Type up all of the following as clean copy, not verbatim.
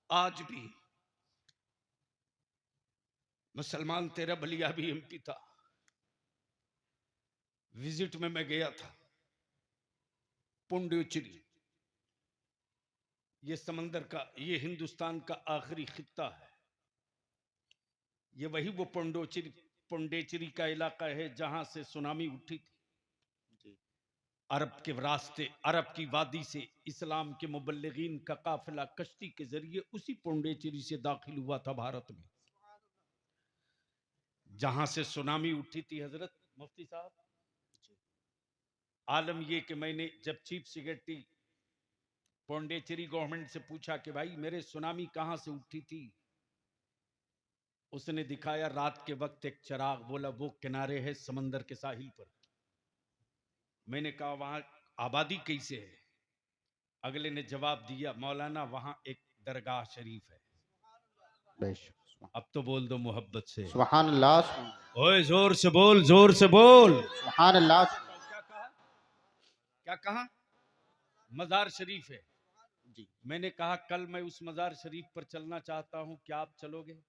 आज भी मुसलमान तेरा बलिया भी एमपी था। विजिट में मैं गया था पुंडुचेरी। ये समंदर का, ये हिंदुस्तान का आखिरी खित्ता है। ये वही वो पुंडुचेरी का इलाका है जहां से सुनामी उठी थी। अरब के रास्ते, अरब की वादी से इस्लाम के मुबल्लिगीन का काफिला कश्ती के जरिए उसी पुंडुचेरी से दाखिल हुआ था भारत में, जहां से सुनामी उठी थी। हजरत मुफ्ती साहब, आलम ये कि मैंने जब चीफ सेक्रेटरी पौंडीचेरी गवर्नमेंट से पूछा कि भाई मेरे सुनामी कहां से उठी थी, उसने दिखाया रात के वक्त एक चिराग, बोला वो किनारे है समंदर के साहिल पर। मैंने कहा वहां आबादी कैसे है? अगले ने जवाब दिया, मौलाना वहां एक दरगाह शरीफ है। अब तो बोल दो मोहब्बत से सुभान अल्लाह। ओए जोर से बोल, जोर से बोल। सुभान अल्लाह। क्या कहा? क्या कहा? मजार शरीफ है जी। मैंने कहा कल मैं उस मजार शरीफ पर चलना चाहता हूं, क्या आप चलोगे?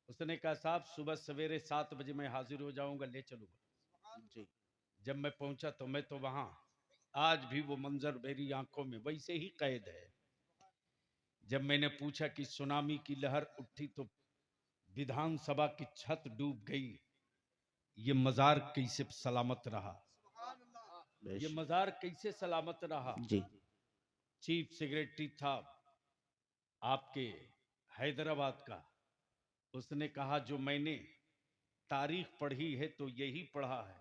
उसने कहा साहब सुबह सवेरे 7 बजे मैं हाजिर हो जाऊंगा, ले चलूंगा जी। जब मैं पहुंचा तो मैं तो वहां, आज भी वो मंजर मेरी आंखों में वैसे ही कैद है। जब मैंने पूछा कि सुनामी की लहर उठी तो विधानसभा की छत डूब गई, ये मजार कैसे सलामत रहा? ये मजार कैसे सलामत रहा जी। चीफ सेक्रेटरी था आपके हैदराबाद का, उसने कहा जो मैंने तारीख पढ़ी है तो यही पढ़ा है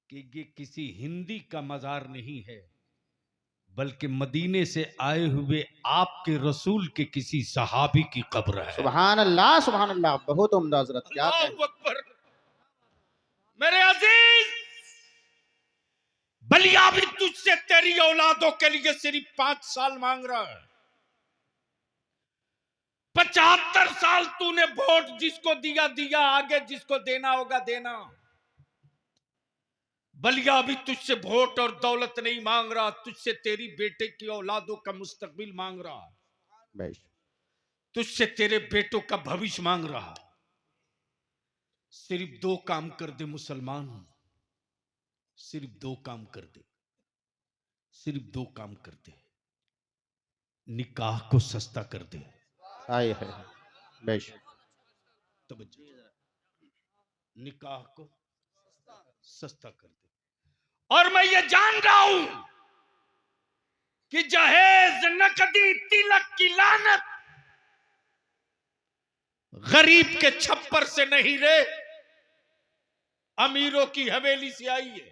कि ये किसी हिंदी का मजार नहीं है, बल्कि मदीने से आए हुए आपके रसूल के किसी सहाबी की कब्र है। सुभान अल्लाह, सुभान अल्लाह। बहुत उम्दा हजरत, क्या कहें। अल्लाहू अकबर। मेरे अजीज, बलिया भी तुझसे तेरी औलादों के लिए सिर्फ 5 साल मांग रहा है। 75 साल तूने वोट जिसको दिया दिया, आगे जिसको देना होगा देना। बलिया भी तुझसे वोट और दौलत नहीं मांग रहा, तुझसे तेरी बेटे की औलादों का मुस्तकबिल मांग रहा, तुझसे तेरे बेटों का भविष्य मांग रहा। सिर्फ 2 काम कर दे मुसलमान, सिर्फ 2 काम कर दे, सिर्फ 2 काम कर दे। निकाह को सस्ता कर दे। आए है बेश। तवज्जो, निकाह को सस्ता कर दे। और मैं ये जान रहा हूं कि जहेज, नकदी, तिलक की लानत गरीब के छप्पर से नहीं रे, अमीरों की हवेली से आई है।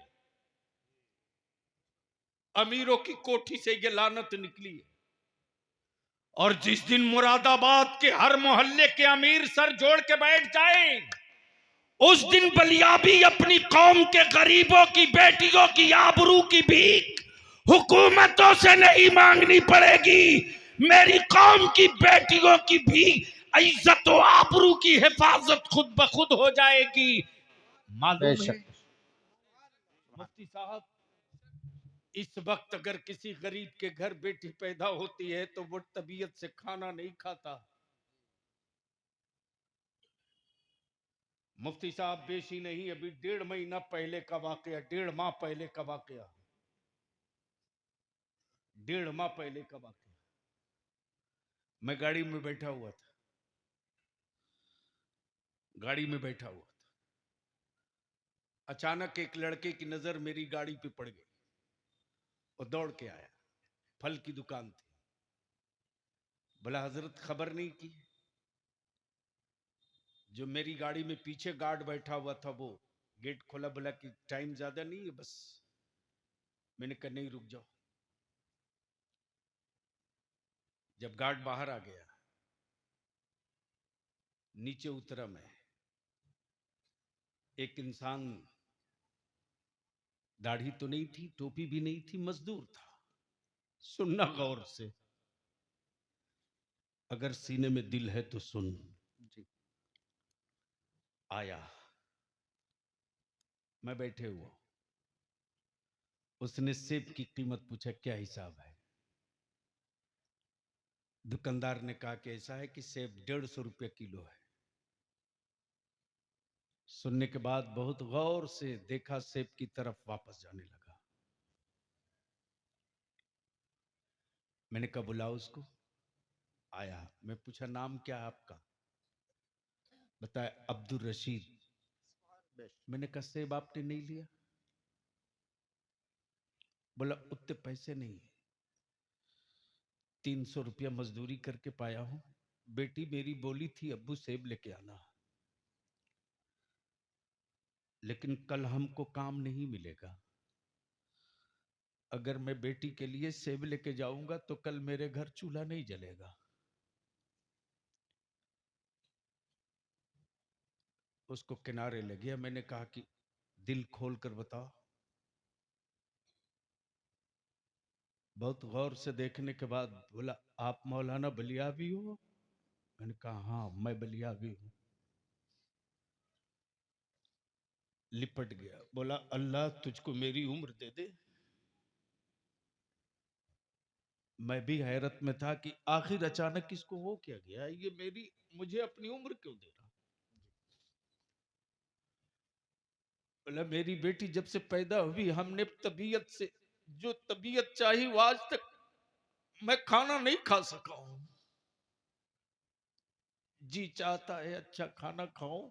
अमीरों की कोठी से ये लानत निकली है। और जिस दिन मुरादाबाद के हर मोहल्ले के अमीर सर जोड़ के बैठ जाएं, उस दिन बलिया भी अपनी कौम के गरीबों की बेटियों की आबरू की भीख हुकूमतों से नहीं मांगनी पड़ेगी। मेरी कौम की बेटियों की भी इज्जत और आबरू की हिफाजत खुद ब खुद हो जाएगी। मालूम है मुफ्ती साहब, इस वक्त अगर किसी गरीब के घर बेटी पैदा होती है तो वो तबीयत से खाना नहीं खाता। मुफ्ती साहब बेशी नहीं, अभी 1.5 महीना पहले का वाकया, 1.5 माह पहले का वाकया, 1.5 माह पहले का वाकया। मैं गाड़ी में बैठा हुआ था, गाड़ी में बैठा हुआ था, अचानक एक लड़के की नजर मेरी गाड़ी पे पड़ गई और दौड़ के आया। फल की दुकान थी। बोला हजरत खबर नहीं की? जो मेरी गाड़ी में पीछे गार्ड बैठा हुआ था वो गेट खोला, बोला कि टाइम ज्यादा नहीं है बस। मैंने कहा नहीं रुक जाओ। जब गार्ड बाहर आ गया, नीचे उतरा मैं, एक इंसान, दाढ़ी तो नहीं थी, टोपी भी नहीं थी, मजदूर था। सुनना गौर से, अगर सीने में दिल है तो सुन। आया, मैं बैठे हुआ, उसने सेब की कीमत पूछा, क्या हिसाब है? दुकानदार ने कहा कि ऐसा है कि सेब 150 रुपये किलो है। सुनने के बाद बहुत गौर से देखा, सेब की तरफ वापस जाने लगा। मैंने कहा बुलाओ उसको। आया, मैं पूछा नाम क्या है आपका? बताया अब्दुल रशीद। मैंने कहा सेब आपने नहीं लिया? बोला उतने पैसे नहीं है, 300 रुपया मजदूरी करके पाया हूं। बेटी मेरी बोली थी अब्बू सेब लेके आना, लेकिन कल हमको काम नहीं मिलेगा। अगर मैं बेटी के लिए सेब लेके जाऊंगा तो कल मेरे घर चूल्हा नहीं जलेगा। उसको किनारे ले गया। मैंने कहा कि दिल खोल कर बताओ। बहुत गौर से देखने के बाद बोला आप मौलाना बलियावी हो? मैंने कहा हाँ मैं बलियावी हूं। लिपट गया। बोला अल्लाह तुझको मेरी उम्र दे दे। मैं भी हैरत में था कि आखिर अचानक इसको हो क्या गया, ये मुझे अपनी उम्र क्यों दे रहा। बोला मेरी बेटी जब से पैदा हुई हमने तबीयत से जो तबीयत चाहिए वो आज तक मैं खाना नहीं खा सका हूं। जी चाहता है अच्छा खाना खाऊं,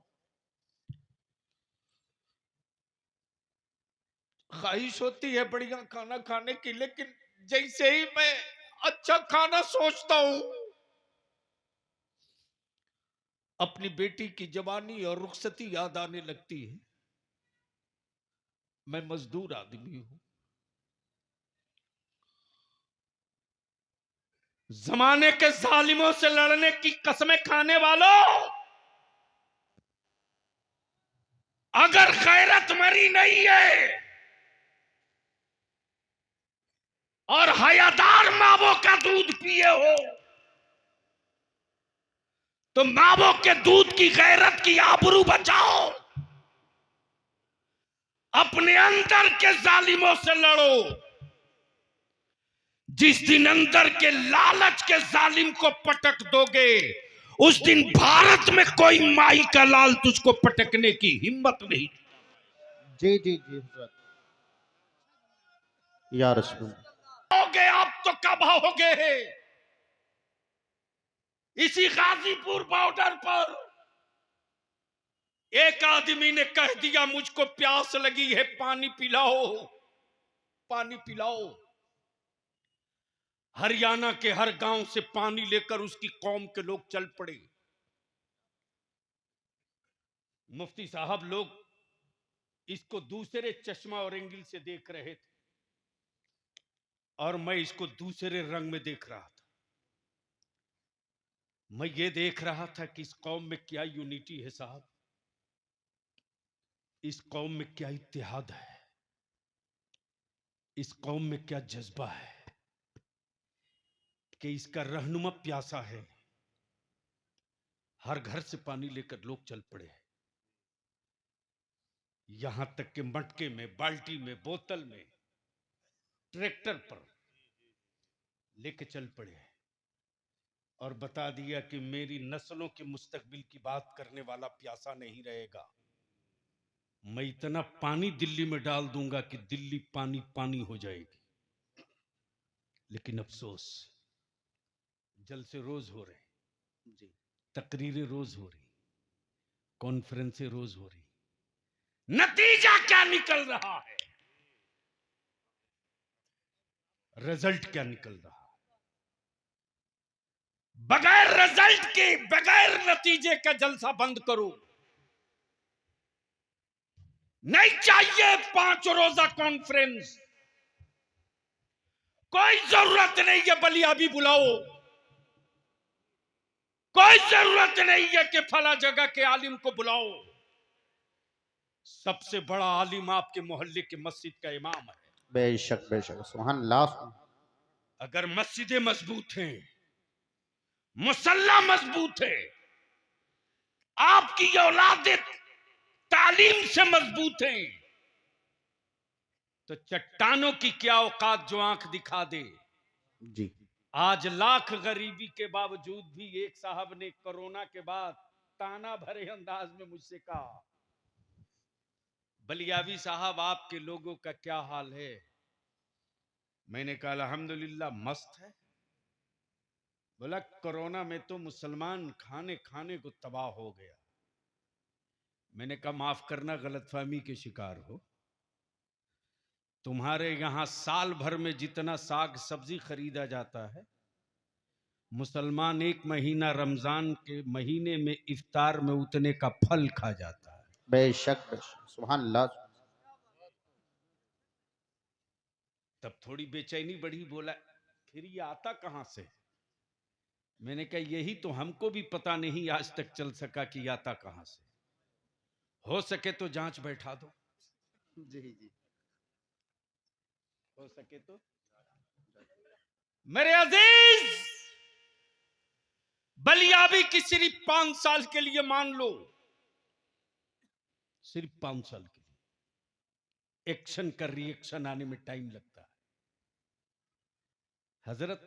ख्वाहिश होती है बढ़िया खाना खाने की, लेकिन जैसे ही मैं अच्छा खाना सोचता हूं, अपनी बेटी की जवानी और रुखसती याद आने लगती है। मैं मजदूर आदमी हूं। जमाने के जालिमों से लड़ने की कसमें खाने वालों, अगर गैरत मरी नहीं है और हयादार मावों का दूध पिए हो तो मावों के दूध की गैरत की आबरू बचाओ। अपने अंदर के जालिमों से लड़ो। जिस दिन अंदर के लालच के जालिम को पटक दोगे, उस दिन भारत में कोई माई का लाल तुझको पटकने की हिम्मत नहीं। जी जी जी हजरत, या रसूल। आओगे आप तो कब आओगे? इसी गाजीपुर बॉर्डर पर एक आदमी ने कह दिया मुझको प्यास लगी है, पानी पिलाओ, पानी पिलाओ। हरियाणा के हर गांव से पानी लेकर उसकी कौम के लोग चल पड़े। मुफ्ती साहब लोग इसको दूसरे चश्मा और एंगल से देख रहे थे और मैं इसको दूसरे रंग में देख रहा था। मैं ये देख रहा था कि इस कौम में क्या यूनिटी है साहब, इस कौम में क्या इत्तेहाद है, इस कौम में क्या जज्बा है कि इसका रहनुमा प्यासा है। हर घर से पानी लेकर लोग चल पड़े हैं, यहां तक कि मटके में, बाल्टी में, बोतल में, ट्रैक्टर पर लेके चल पड़े हैं और बता दिया कि मेरी नस्लों के मुस्तकबिल की बात करने वाला प्यासा नहीं रहेगा। मैं इतना पानी दिल्ली में डाल दूंगा कि दिल्ली पानी पानी हो जाएगी। लेकिन अफसोस, जलसे रोज हो रहे जी, तकरीरें रोज हो रही, कॉन्फ्रेंसें रोज हो रही, नतीजा क्या निकल रहा है, रिजल्ट क्या निकल रहा है? बगैर रिजल्ट के, बगैर नतीजे का जलसा बंद करो। नहीं चाहिए 5 रोजा कॉन्फ्रेंस, कोई जरूरत नहीं है बलिया भी बुलाओ, कोई जरूरत नहीं है कि फला जगह के आलिम को बुलाओ। सबसे बड़ा आलिम आपके मोहल्ले के मस्जिद का इमाम है। बेशक बेशक, सुभान अल्लाह। अगर मस्जिदें मजबूत हैं, मुसल्ला मजबूत है, आपकी औलादे तालीम से मजबूत हैं, तो चट्टानों की क्या औकात जो आंख दिखा दे। जी आज लाख गरीबी के बावजूद भी एक साहब ने कोरोना के बाद ताना भरे अंदाज में मुझसे कहा, बलियावी साहब आपके लोगों का क्या हाल है? मैंने कहा अल्हम्दुलिल्लाह मस्त है। बोला कोरोना में तो मुसलमान खाने खाने को तबाह हो गया। मैंने कहा माफ करना, गलतफहमी के शिकार हो। तुम्हारे यहां साल भर में जितना साग सब्जी खरीदा जाता है, मुसलमान एक महीना रमजान के महीने में इफ्तार में उतने का फल खा जाता है। बेशक बेशक सुभान अल्लाह। तब थोड़ी बेचैनी बढ़ी। बोला फिर ये आता कहां से? मैंने कहा यही तो हमको भी पता नहीं आज तक चल सका कि आता कहां से। हो सके तो जांच बैठा दो, जी जी। हो सके तो। मेरे अजीज, बलियाबी की सिर्फ 5 साल के लिए मान लो, सिर्फ 5 साल के लिए एक्शन का रिएक्शन आने में टाइम लगता है। हजरत,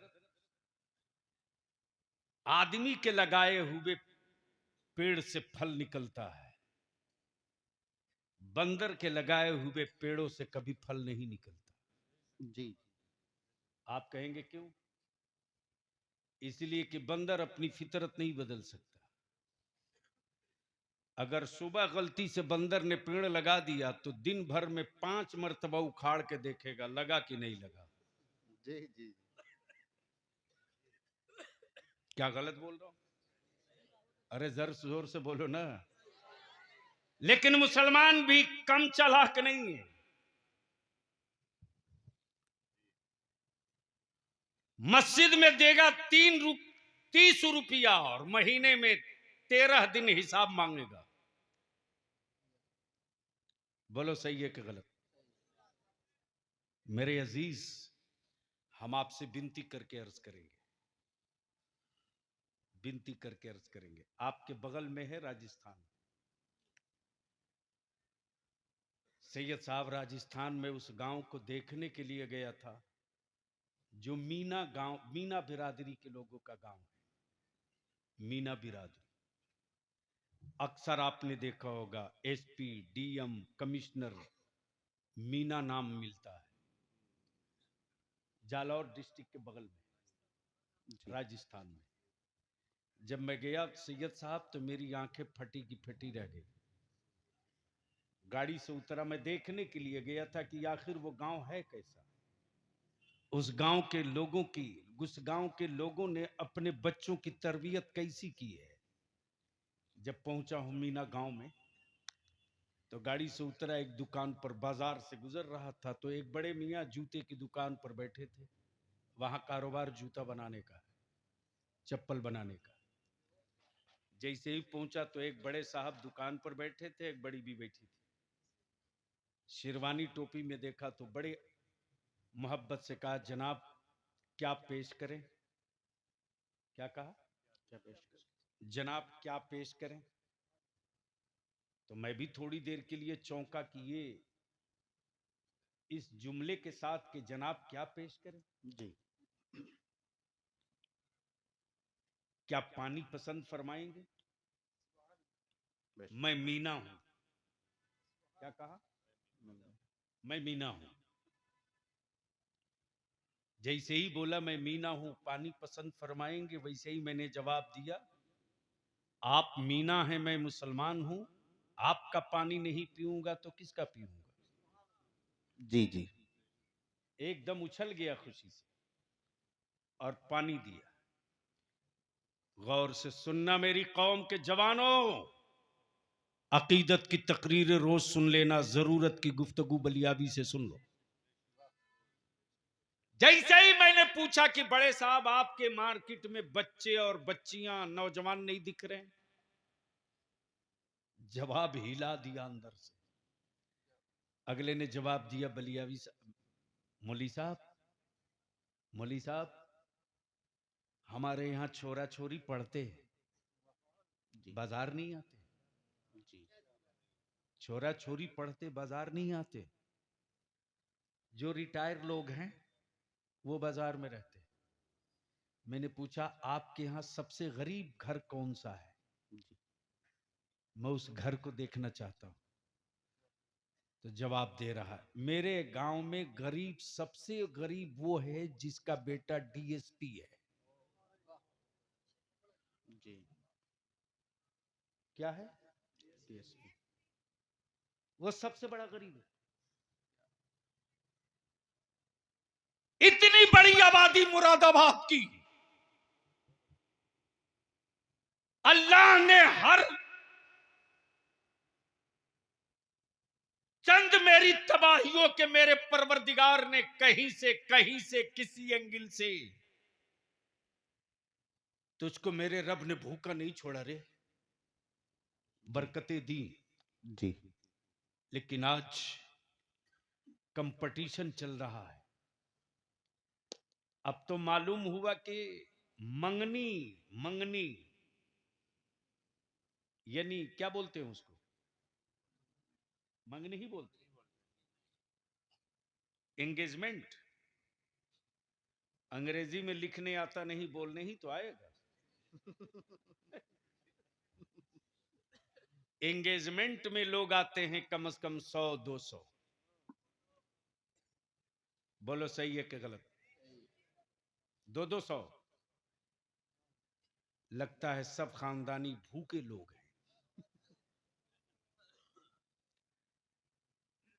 आदमी के लगाए हुए पेड़ से फल निकलता है, बंदर के लगाए हुए पेड़ों से कभी फल नहीं निकलता। जी आप कहेंगे क्यों? इसलिए कि बंदर अपनी फितरत नहीं बदल सकता। अगर सुबह गलती से बंदर ने पेड़ लगा दिया तो दिन भर में 5 मरतबा उखाड़ के देखेगा लगा कि नहीं लगा। जी जी। क्या गलत बोल रहा हूं? अरे जर जोर से बोलो ना। लेकिन मुसलमान भी कम चालाक नहीं है। मस्जिद में देगा 30 रुपया और महीने में 13 दिन हिसाब मांगेगा। बोलो सही है कि गलत? मेरे अजीज, हम आपसे विनती करके अर्ज करेंगे, विनती करके अर्ज करेंगे। आपके बगल में है राजस्थान। सैयद साहब राजस्थान में उस गांव को देखने के लिए गया था जो मीना गांव, मीना बिरादरी के लोगों का गांव है। मीना बिरादरी अक्सर आपने देखा होगा, एसपी, डीएम, कमिश्नर मीना नाम मिलता है। जालौर डिस्ट्रिक्ट के बगल में राजस्थान में। जब मैं गया सैयद साहब तो मेरी आंखें फटी की फटी रह गई। गाड़ी से उतरा, मैं देखने के लिए गया था कि आखिर वो गांव है कैसा। उस गांव के लोगों की, उस गांव के लोगों ने अपने बच्चों की तरबियत कैसी की है। जब पहुंचा हूं मीना गांव में तो गाड़ी से उतरा, एक दुकान पर बाजार से गुजर रहा था तो एक बड़े मियाँ जूते की दुकान पर बैठे थे। वहां कारोबार जूता बनाने का, चप्पल बनाने का। जैसे ही पहुंचा तो एक बड़े साहब दुकान पर बैठे थे, एक बड़ी भी बैठी थी। शेरवानी टोपी में देखा तो बड़े मोहब्बत से कहा, जनाब क्या पेश करें? क्या कहा? क्या पेश कर? जनाब क्या पेश करें? तो मैं भी थोड़ी देर के लिए चौंका कि ये इस जुमले के साथ कि जनाब क्या पेश करें? जी क्या पानी पसंद फरमाएंगे? बेशक। मैं मीना हूं। क्या कहा? मैं मीना हूं। जैसे ही बोला मैं मीना हूं, पानी पसंद फरमाएंगे, वैसे ही मैंने जवाब दिया, आप मीना हैं, मैं मुसलमान हूं। आपका पानी नहीं पीऊंगा तो किसका पीऊंगा? जी जी। एकदम उछल गया खुशी से और पानी दिया। गौर से सुनना मेरी कौम के जवानों, अकीदत की तकरीरें रोज सुन लेना, जरूरत की गुफ्तगू बलियाबी से सुन लो। जैसे ही मैंने पूछा कि बड़े साहब आपके मार्केट में बच्चे और बच्चियां, नौजवान नहीं दिख रहे, जवाब हिला दिया अंदर से। अगले ने जवाब दिया, बलियावी साहब, मौली साहब, मौली साहब, हमारे यहां छोरा छोरी पढ़ते जी बाजार नहीं आते। जी। छोरा छोरी पढ़ते बाजार नहीं आते। जो रिटायर लोग हैं वो बाजार में रहते। मैंने पूछा आपके यहां सबसे गरीब घर कौन सा है? जी मैं उस घर को देखना चाहता हूं। तो जवाब दे रहा है, मेरे गांव में गरीब, सबसे गरीब वो है जिसका बेटा डीएसपी है। जी क्या है? डीएसपी। वो सबसे बड़ा गरीब है। इतनी बड़ी आबादी मुरादाबाद की, अल्लाह ने हर चंद मेरी तबाहियों के मेरे परवरदिगार ने कहीं से किसी एंगल से तुझको मेरे रब ने भूखा नहीं छोड़ा रे, बरकतें दी। जी लेकिन आज कंपटीशन चल रहा है। अब तो मालूम हुआ कि मंगनी मंगनी यानी क्या बोलते हैं उसको? मंगनी ही बोलते हैं। एंगेजमेंट अंग्रेजी में लिखने आता नहीं, बोलने ही तो आएगा। एंगेजमेंट में लोग आते हैं कम से कम 100-200। बोलो सही है कि गलत? 200-200। लगता है सब खानदानी भूखे लोग हैं।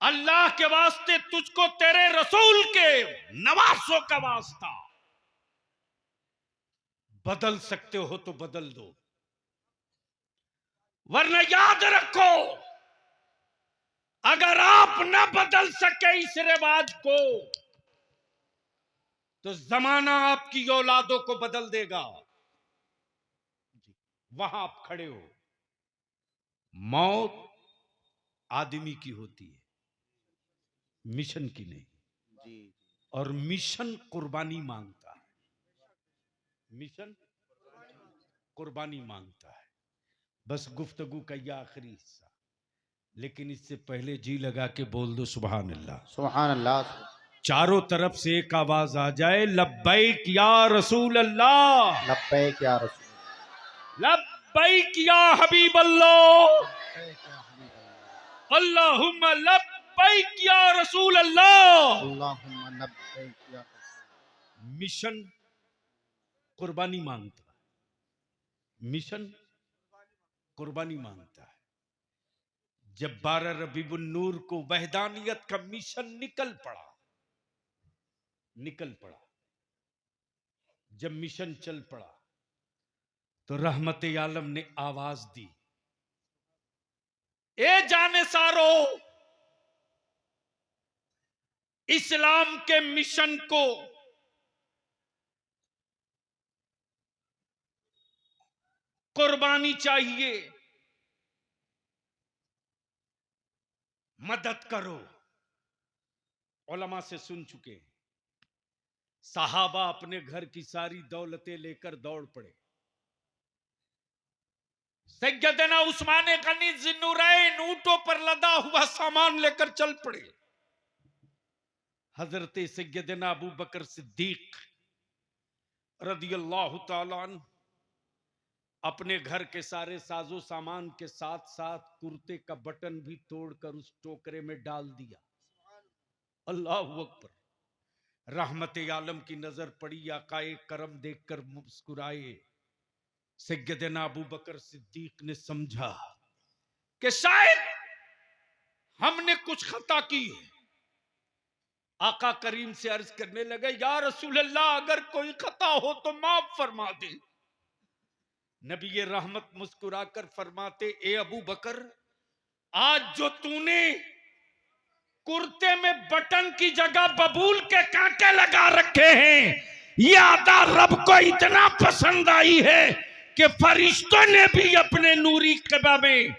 अल्लाह के वास्ते तुझको तेरे रसूल के नवासों का वास्ता, बदल सकते हो तो बदल दो, वरना याद रखो अगर आप न बदल सके इस रिवाज को तो जमाना आपकी औलादों को बदल देगा। वहां आप खड़े हो। मौत आदमी की होती है, मिशन की नहीं। जी और मिशन कुर्बानी मांगता है। मिशन कुर्बानी मांगता है। बस गुफ्तगू का यह आखिरी हिस्सा, लेकिन इससे पहले जी लगा के बोल दो सुभान अल्लाह। सुभान अल्लाह। चारों तरफ से एक आवाज आ जाए, लब्बैक या रसूल अल्लाह, लब्बैक या रसूल, लब्बैक या हबीब अल्लाह, लब्बैक या हबीब अल्लाह, अल्लाहुम्मा लब्बैक या रसूल अल्लाह। अल्लाहुम्मा लब्बैक या रसूल। मिशन कुर्बानी मांगता है। मिशन कुर्बानी मांगता है। जब 12 रबीउन नूर को वहदानियत का मिशन निकल पड़ा, जब मिशन चल पड़ा तो रहमत आलम ने आवाज दी, ए जाने सारो, इस्लाम के मिशन को कुर्बानी चाहिए, मदद करो। उलमा से सुन चुके, सहाबा अपने घर की सारी दौलतें लेकर दौड़ पड़े। सैयदना उस्मान गनी जिन्नुरैन ऊंटों पर लदा हुआ सामान लेकर चल पड़े। हजरत सैयदना अबू बकर सिद्दीक रदियल्लाहु ताला अन्हु अपने घर के सारे साजो सामान के साथ साथ कुर्ते का बटन भी तोड़कर उस टोकरे में डाल दिया। अल्लाहु अकबर। रहमत आलम की नजर पड़ी, आकाए करम देखकर मुस्कुराए। सैयदना अबू बकर सिद्दीक ने समझा कि शायद हमने कुछ खता की है। आका करीम से अर्ज करने लगे, या रसूल अल्लाह, अगर कोई खता हो तो माफ फरमा दे। नबी रहमत मुस्कुराकर फरमाते, ए अबू बकर, आज जो तूने कुर्ते में बटन की जगह बबूल के कांटे लगा रखे हैं, ये अदा रब को इतना पसंद आई है कि फरिश्तों ने भी अपने नूरी क़बा में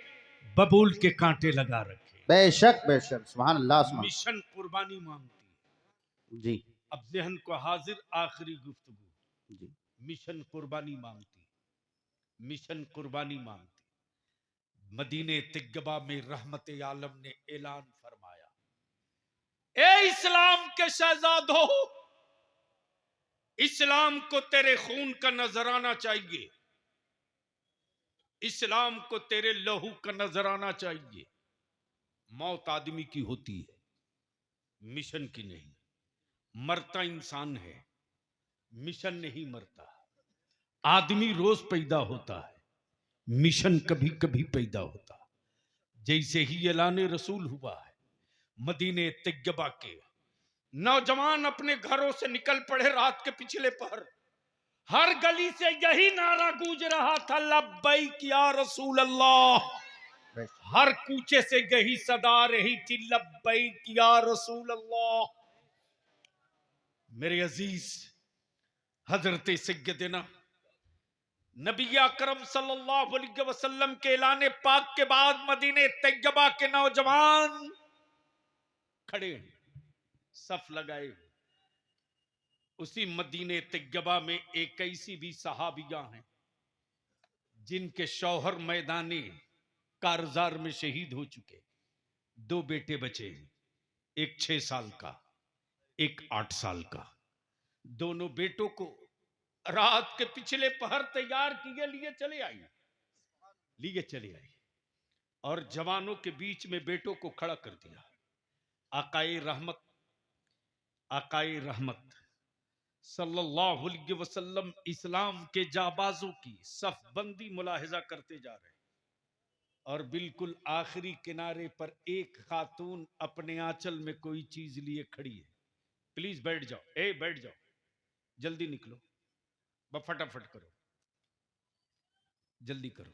बबूल के कांटे लगा रखे। बेशक बेशक, सुभान अल्लाह। सुभान मिशन कुर्बानी मांगती है। जी अब जहन को हाजिर, आखिरी गुफ्तगू। जी मिशन कुर्बानी मांगती, मिशन कुर्बानी मांगती। मदीने तिग्बा में रहमत आलम ने ऐलान फरमाया, ए इस्लाम के शहजादों, इस्लाम को तेरे खून का नजराना चाहिए, इस्लाम को तेरे लहू का नजराना चाहिए। मौत आदमी की होती है, मिशन की नहीं। मरता इंसान है, मिशन नहीं मरता। आदमी रोज पैदा होता है, मिशन कभी कभी पैदा होता। जैसे ही ऐलान रसूल हुआ है, मदीने तैयबा के नौजवान अपने घरों से निकल पड़े। रात के पिछले पहर हर गली से यही नारा गूंज रहा था, लब्बैक या रसूल अल्लाह। बेशक हर कूचे से यही सदा आ रही थी, लब्बैक या रसूल अल्लाह। मेरे अजीज, हजरत सैयदना नबी अकरम सल्लल्लाहु अलैहि वसल्लम के ऐलान पाक के बाद मदीने तैयबा के नौजवान खड़े हैं, सफ लगाए। उसी मदीने तैयबा में एक ऐसी भी सहाबिया हैं जिनके शौहर मैदानी कारजार में शहीद हो चुके। दो बेटे बचे हैं, एक 6 साल का, एक 8 साल का। दोनों बेटों को रात के पिछले पहर तैयार किए लिए चले आई और जवानों के बीच में बेटों को खड़ा कर दिया। आकाए रहमत सल्लल्लाहु अलैहि वसल्लम इस्लाम के जाबाजों की सफबंदी मुलाहिजा करते जा रहे हैं और बिल्कुल आखिरी किनारे पर एक खातून अपने आंचल में कोई चीज लिए खड़ी है। प्लीज बैठ जाओ, बैठ जाओ, जल्दी निकलो, फटाफट करो, जल्दी करो।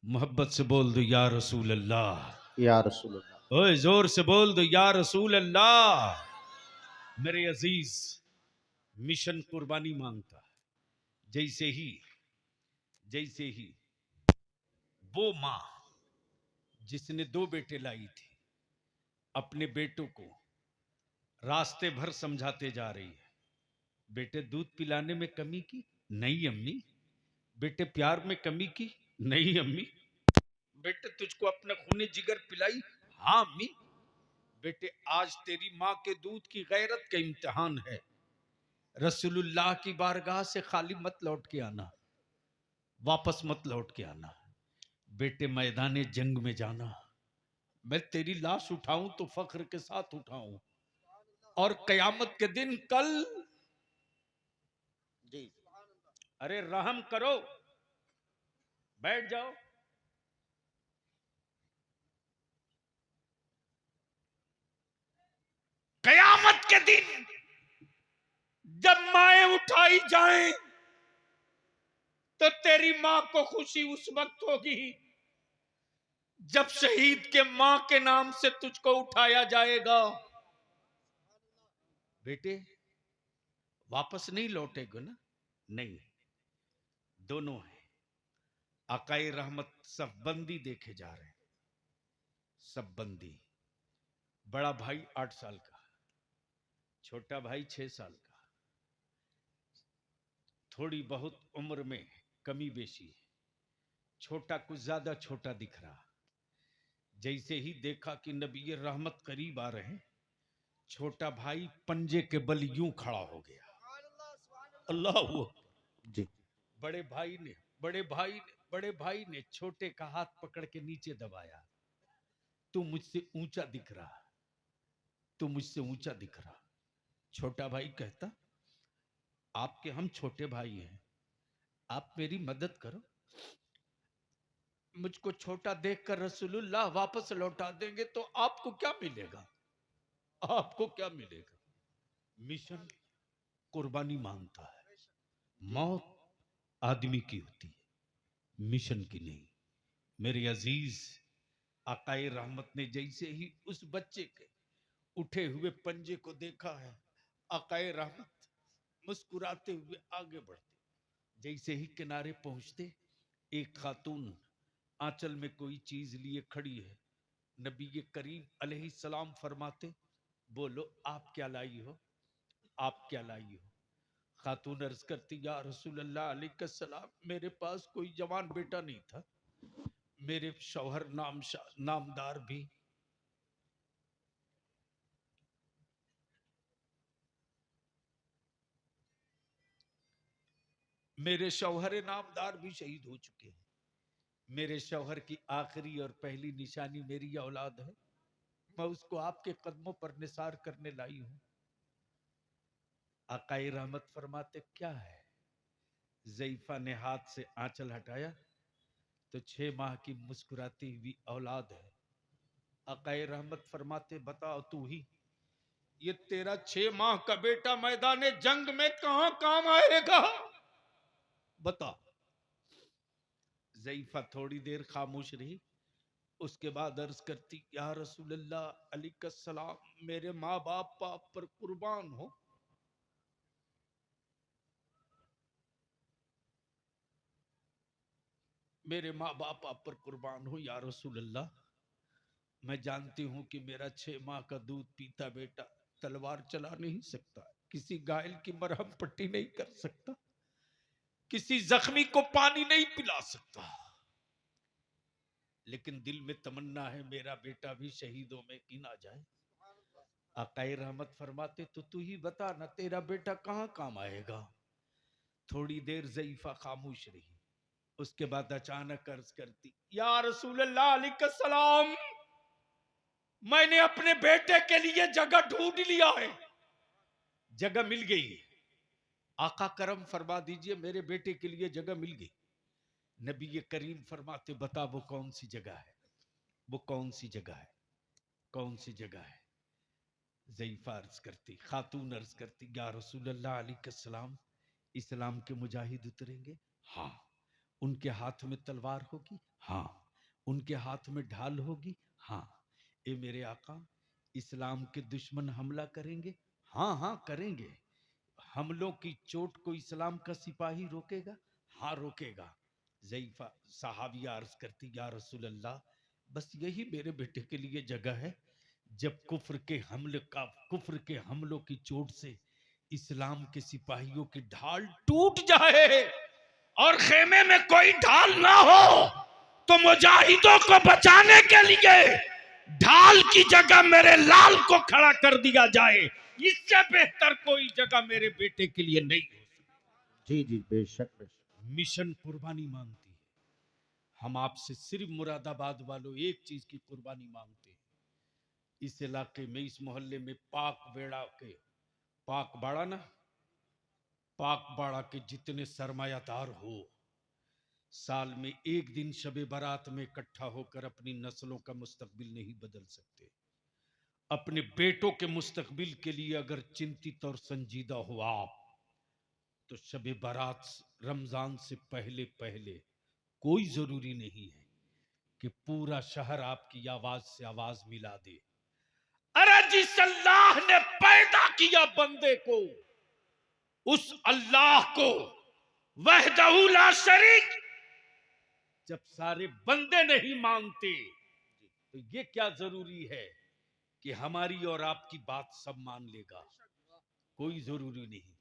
मोहब्बत से बोल दो या रसूल अल्लाह। या रसूल अल्लाह। ओए जोर से बोल दो या रसूल अल्लाह। मेरे अजीज, मिशन कुर्बानी मांगता है। जैसे ही वो मां जिसने 2 बेटे लाई थी, अपने बेटों को रास्ते भर समझाते जा रही है, बेटे दूध पिलाने में कमी की नहीं अम्मी, बेटे प्यार में कमी की नहीं अम्मी, बेटे तुझको अपना खूने जिगर पिलाई हाँ अम्मी, बेटे आज तेरी माँ के दूध की गैरत का इम्तिहान है। रसूलुल्लाह की बारगाह से खाली मत लौट के आना, वापस मत लौट के आना। बेटे मैदाने जंग में जाना, मैं तेरी लाश उठाऊं तो फख्र के साथ उठाऊं, और कयामत के दिन कल जी अरे रहम करो, बैठ जाओ। कयामत के दिन जब माएं उठाई जाएं तो तेरी मां को खुशी उस वक्त होगी जब शहीद के मां के नाम से तुझको उठाया जाएगा। बेटे वापस नहीं लौटेगा ना? नहीं, दोनों है। आकाए रहमत सब बंदी देखे जा रहे हैं, सब बंदी। बड़ा भाई 8 साल का, छोटा भाई 6 साल का। थोड़ी बहुत उम्र में कमी बेशी है, छोटा कुछ ज्यादा छोटा दिख रहा। जैसे ही देखा कि नबी रहमत करीब आ रहे हैं, छोटा भाई पंजे के बल यूं खड़ा हो गया। अल्लाह हू। जी बड़े भाई ने छोटे का हाथ पकड़ के नीचे दबाया। तू मुझसे ऊंचा दिख रहा, तू मुझसे ऊंचा दिख रहा। छोटा भाई कहता, आपके हम छोटे भाई हैं, आप मेरी मदद करो, मुझको छोटा देखकर रसूलुल्लाह वापस लौटा देंगे तो आपको क्या मिलेगा? आपको क्या मिलेगा? मिशन कुर्बानी मांगता है। मौत आदमी की होती है, मिशन की नहीं। मेरे अजीज, आकाए रहमत ने जैसे ही उस बच्चे के उठे हुए पंजे को देखा है, आकाए रहमत मुस्कुराते हुए आगे बढ़ते। जैसे ही किनारे पहुंचते, एक खातून आंचल में कोई चीज लिए खड़ी है। नबी करीम अलैहिस्सलाम फरमाते, बोलो आप क्या लाई हो, आप क्या लाई हो? खातून अर्ज करती, या रसूल अल्लाह अलैहिस्सलाम, मेरे पास कोई जवान बेटा नहीं था, मेरे शौहर नामदार भी मेरे शौहर नामदार भी शहीद हो चुके हैं। मेरे शौहर की आखिरी और पहली निशानी मेरी औलाद है। मैं उसको आपके कदमों पर निसार करने लाई हूं। आकाई रहमत फरमाते क्या है? ज़ईफा ने हाथ से आंचल हटाया तो 6 माह की मुस्कुराती हुई औलाद है। आकाई रहमत फरमाते बताओ तू ही, ये तेरा 6 माह का बेटा मैदान जंग में कहां काम आएगा? बता। ज़ईफा थोड़ी देर खामोश रही, उसके बाद अर्ज करती या रसूल अल्लाह अलैहिस्सलाम, मेरे माँ बाप आप पर कुर्बान हो। मेरे माँ बाप आप पर कुर्बान हो या रसूल अल्लाह। मैं जानती हूं कि मेरा 6 माह का दूध पीता बेटा तलवार चला नहीं सकता, किसी घायल की मरहम पट्टी नहीं कर सकता, किसी जख्मी को पानी नहीं पिला सकता, लेकिन दिल में तमन्ना है मेरा बेटा भी शहीदों में गिना जाए। आकाए रहमत फरमाते तो तू ही बता ना, तेरा बेटा कहां काम आएगा? थोड़ी देर ज़ईफा खामोश रही, उसके बाद अचानक अर्ज करती या रसूल अल्लाह अलैहिस्सलाम, मैंने अपने बेटे के लिए जगह ढूंढ लिया है, जगह मिल गई है। आका करम फरमा दीजिए मेरे बेटे के लिए जगह मिल गई। नबी ये करीम फरमाते बता वो कौन सी जगह है, वो कौन सी जगह है, कौन सी जगह है? ज़ईफा अर्ज करती, खातून अर्ज करती या रसूल अल्लाह अलैहिस्सलाम, इस्लाम के मुजाहिद उतरेंगे? हाँ। उनके हाथ में तलवार होगी? हाँ। उनके हाथ में ढाल होगी? हाँ। ए मेरे आका, इस्लाम के दुश्मन हमला करेंगे? हाँ हाँ करेंगे। हमलों की चोट को इस्लाम का सिपाही रोकेगा? हाँ रोकेगा। ज़ईफा सहाबिया अर्ज करती या रसूल अल्लाह, बस यही मेरे बेटे के लिए जगह है। जब कुफ्र के हमलों की चोट से इस्लाम के सिपाहियों की ढाल टूट जाए और खेमे में कोई ढाल ना हो, तो मुजाहिदों को बचाने के लिए ढाल की जगह मेरे लाल को खड़ा कर दिया जाए। इससे बेहतर कोई जगह मेरे बेटे के लिए नहीं हो सकती। जी जी, बेशक बेशक। मिशन कुर्बानी मांगती है। हम आपसे सिर्फ मुरादाबाद वालों एक चीज की कुर्बानी मांगते हैं। इस इलाके में, इस मोहल्ले में पाक बाड़ा के जितने सरमायादार हो, साल में एक दिन शबे बारात में इकट्ठा होकर अपनी नस्लों का मुस्तकबिल नहीं बदल सकते। अपने बेटों के मुस्तकबिल के लिए अगर चिंतित और संजीदा हो आप, तो शबे बारात रमजान से पहले पहले कोई जरूरी नहीं है कि पूरा शहर आपकी आवाज से आवाज मिला दे। अरे जिस अल्लाह ने पैदा किया बंदे को, उस अल्लाह को वहदहू ला शरीक जब सारे बंदे नहीं मानते, तो ये क्या जरूरी है कि हमारी और आपकी बात सब मान लेगा? कोई जरूरी नहीं।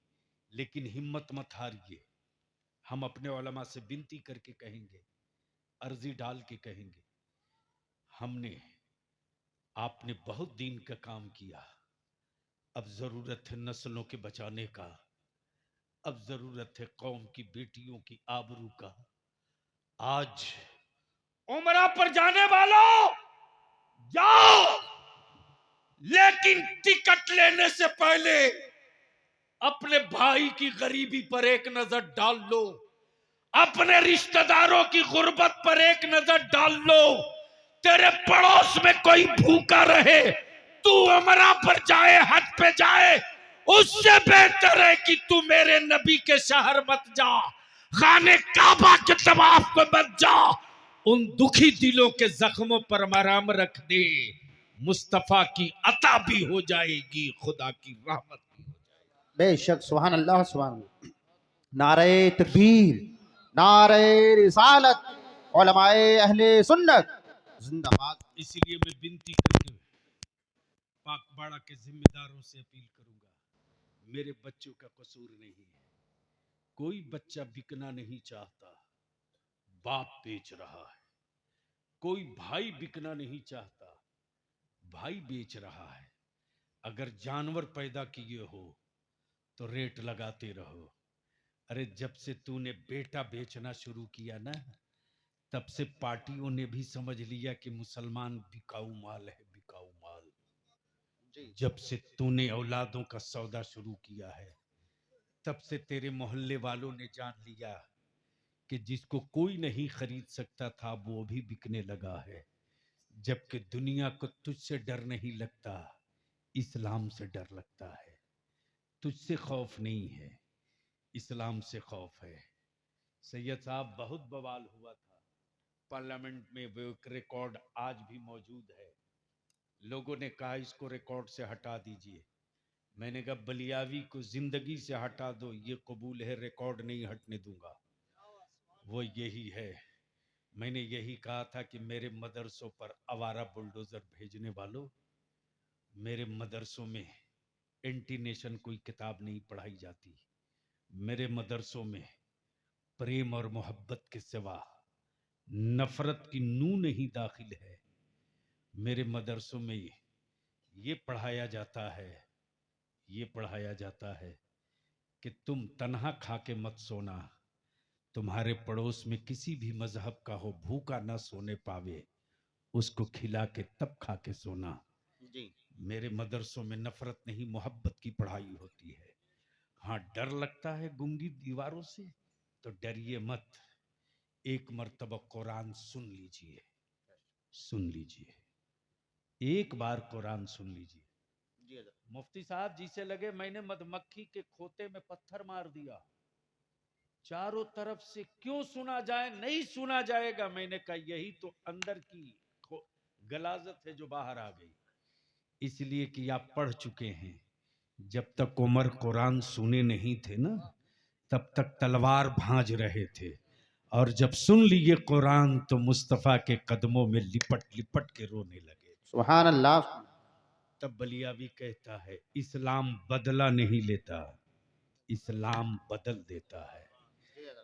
लेकिन हिम्मत मत हारिए। हम अपने उलमा से विनती करके कहेंगे, अर्जी डाल के कहेंगे, आपने बहुत दीन का काम किया, अब जरूरत है नस्लों के बचाने का, अब जरूरत है कौम की बेटियों की आबरू का। आज उमरा पर जाने वालों जाओ, लेकिन टिकट लेने से पहले अपने भाई की गरीबी पर एक नजर डाल लो, अपने रिश्तेदारों की गुर्बत पर एक नजर डाल लो। तेरे पड़ोस में कोई भूखा रहे, तू उमरा पर जाए, हज पे जाए, उससे बेहतर है कि तू मेरे नबी के शहर मत जा, खाने काबा के तवाफ पे मत जा। उन दुखी दिलों के जख्मों पर मरहम रख दे, मुस्तफा की अता भी हो जाएगी, खुदा की रहमत भी हो जाएगी। बेशक, सुभान अल्लाह सुभान अल्लाह। नारे तकबीर, नारे रिसालत, उलमाए अहले सुन्नत जिंदाबाद। इसलिए मैं विनती करके पाकबाड़ा के जिम्मेदारों से अपील करूंगा, मेरे बच्चों का कसूर नहीं है। कोई बच्चा बिकना नहीं चाहता, बाप बेच रहा है। कोई भाई बिकना नहीं चाहता, भाई बेच रहा है। अगर जानवर पैदा किए हो तो रेट लगाते रहो, अरे जब से तूने बेटा बेचना शुरू किया ना, तब से पार्टियों ने भी समझ लिया कि मुसलमान बिकाऊ माल है, बिकाऊ माल। जब से तूने औलादों का सौदा शुरू किया है, तब से तेरे मोहल्ले वालों ने जान लिया कि जिसको कोई नहीं खरीद सकता था वो भी बिकने लगा है। जबकि दुनिया को तुझसे डर नहीं लगता, इस्लाम से डर लगता है। तुझसे खौफ नहीं है, इस्लाम से खौफ है। सैयद साहब, बहुत बवाल हुआ था पार्लियामेंट में, वो एक रिकॉर्ड आज भी मौजूद है। लोगों ने कहा इसको रिकॉर्ड से हटा दीजिए। मैंने कहा बलियावी को जिंदगी से हटा दो, ये कबूल है, रिकॉर्ड नहीं हटने दूंगा। वो यही है। मैंने यही कहा था कि मेरे मदरसों पर आवारा बुलडोजर भेजने वालों, मेरे मदरसों में एंटी नेशन कोई किताब नहीं पढ़ाई जाती। मेरे मदरसों में प्रेम और मोहब्बत के सिवा नफरत की नूं नहीं दाखिल है। मेरे मदरसों में ये पढ़ाया जाता है, ये पढ़ाया जाता है कि तुम तन्हा खा के मत सोना, तुम्हारे पड़ोस में किसी भी मजहब का हो, भूखा ना सोने पावे, उसको खिला के तब खा के सोना। जी। मेरे मदरसों में नफरत नहीं, मोहब्बत की पढ़ाई होती है। हाँ, डर लगता है गूंगी दीवारों से, तो डरिए मत। एक मर्तबा कुरान सुन लीजिए, सुन लीजिए, एक बार कुरान सुन लीजिए। जी हजरत। मुफ्ती साहब जी से लगे मैंने मधुमक्खी के खोते में पत्थर मार दिया, चारों तरफ से क्यों सुना जाए, नहीं सुना जाएगा। मैंने कहा यही तो अंदर की गलाजत है जो बाहर आ गई। इसलिए कि आप पढ़ चुके हैं, जब तक उमर कुरान सुने नहीं थे ना, तब तक तलवार भांज रहे थे, और जब सुन लिए कुरान तो मुस्तफा के कदमों में लिपट लिपट के रोने लगे। सुभान अल्लाह। तब बलियावी कहता है इस्लाम बदला नहीं लेता, इस्लाम बदल देता है।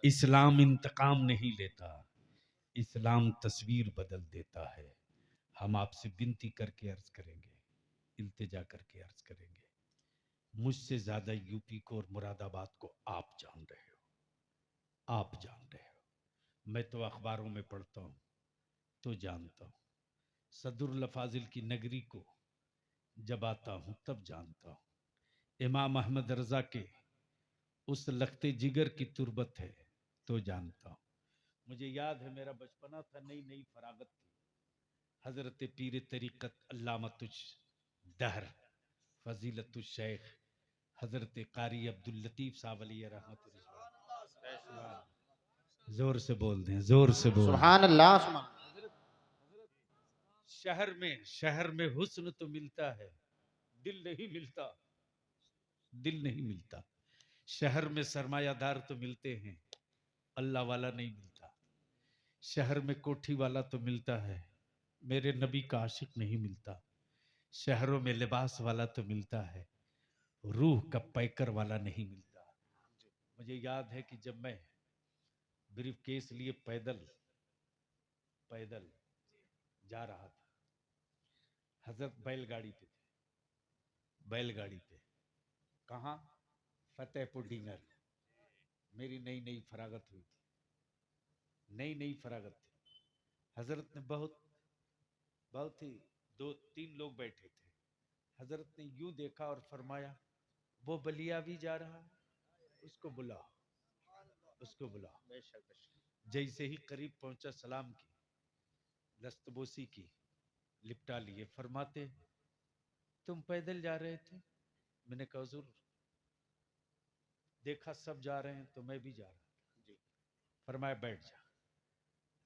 इस्लाम इंतकाम नहीं लेता, इस्लाम तस्वीर बदल देता है। हम आपसे विनती करके अर्ज करेंगे, इल्तिजा करके अर्ज करेंगे, मुझसे ज्यादा यूपी को और मुरादाबाद को आप जान रहे हो, आप जान रहे हो। मैं तो अखबारों में पढ़ता हूँ तो जानता हूँ, सदरुल फाजिल की नगरी को जब आता हूँ तब जानता हूँ। इमाम अहमद रजा के उस लखते जिगर की तुरबत है तो जानता हूँ। मुझे याद है मेरा बचपना था, नई नई फरागत थी। हजरत पीर तरीक़त अल्लामतुश दहर फजीलतुश शेख हजरत कारी अब्दुल लतीफ़ साहब अलैहि रहमतुल्लाह, जोर से बोल दें, जोर से बोल दें। सुभान अल्लाह। शहर में हुस्न तो मिलता है, दिल नहीं मिलता, दिल नहीं मिलता। शहर में सरमायादार तो मिलते हैं, अल्लाह वाला नहीं मिलता। शहर में कोठी वाला तो मिलता है, मेरे नबी का आशिक नहीं मिलता। शहरों में लिबास वाला तो मिलता है, रूह का पैकर वाला नहीं मिलता। मुझे याद है कि जब मैं ब्रीफ केस लिए पैदल पैदल जा रहा था, हजरत बैलगाड़ी पे थे, बैलगाड़ी पे कहाँ, फतेहपुर डींगर। मेरी नई नई फरागत हुई थी, नई नई फरागत थी। हजरत ने बहुत ही, दो तीन लोग बैठे थे। हजरत ने यूं देखा और फरमाया वो बलियावी जा रहा है, उसको बुला, उसको बुला। जैसे ही करीब पहुंचा सलाम की, दस्तबोसी की, लिपटा लिए। फरमाते तुम पैदल जा रहे थे? मैंने कहा हुजूर देखा सब जा रहे हैं तो मैं भी जा रहा था। फरमाया बैठ जा।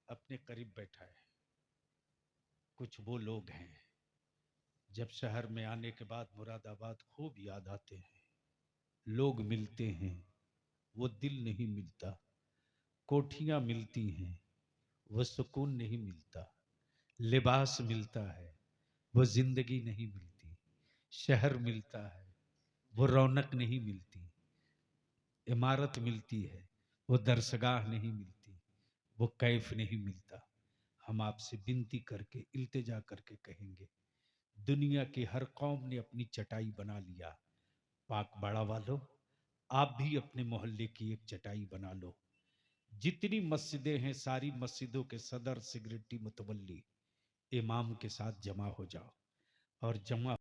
अपने करीब बैठा है। कुछ वो लोग हैं जब शहर में आने के बाद मुरादाबाद खूब याद आते हैं। लोग मिलते हैं, वो दिल नहीं मिलता। कोठियां मिलती हैं, वो सुकून नहीं मिलता। लिबास मिलता है, वो जिंदगी नहीं मिलती। शहर मिलता है, वो रौनक नहीं मिलती। इमारत मिलती है, वो दरसगाह नहीं मिलती, वो कैफ नहीं मिलता। हम आपसे विनती करके इल्तिजा करके कहेंगे, दुनिया की हर कौम ने अपनी चटाई बना लिया, पाक बाड़ा वालों आप भी अपने मोहल्ले की एक चटाई बना लो। जितनी मस्जिदें हैं सारी मस्जिदों के सदर, सिगरेटी, मुतवल्ली, इमाम के साथ जमा हो जाओ और जमा